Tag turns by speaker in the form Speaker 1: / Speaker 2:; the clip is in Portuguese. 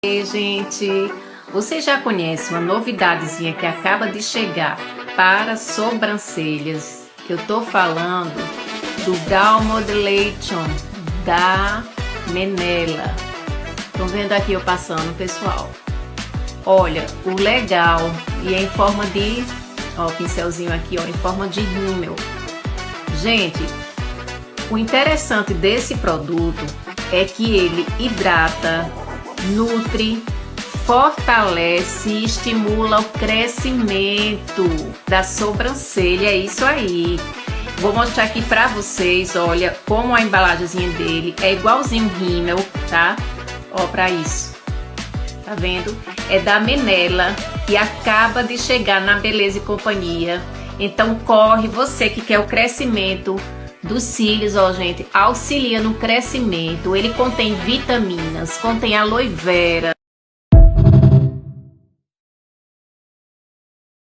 Speaker 1: E, gente, você já conhece uma novidadezinha que acaba de chegar para sobrancelhas? Eu tô falando do Brow Modulation da Menela. Estão vendo aqui eu passando, pessoal? Olha, o legal, e é em forma de, ó, o pincelzinho aqui, ó, em forma de rímel. Gente, o interessante desse produto é que ele hidrata, nutre, fortalece e estimula o crescimento da sobrancelha. É isso aí. Vou mostrar aqui pra vocês, olha, como a embalagenzinha dele é igualzinho um rímel, tá? Ó, pra isso. Tá vendo? É da Menela e acaba de chegar na Beleza e Companhia. Então corre, você que quer o crescimento dos cílios, ó, gente, auxilia no crescimento. Ele contém vitaminas, contém aloe vera.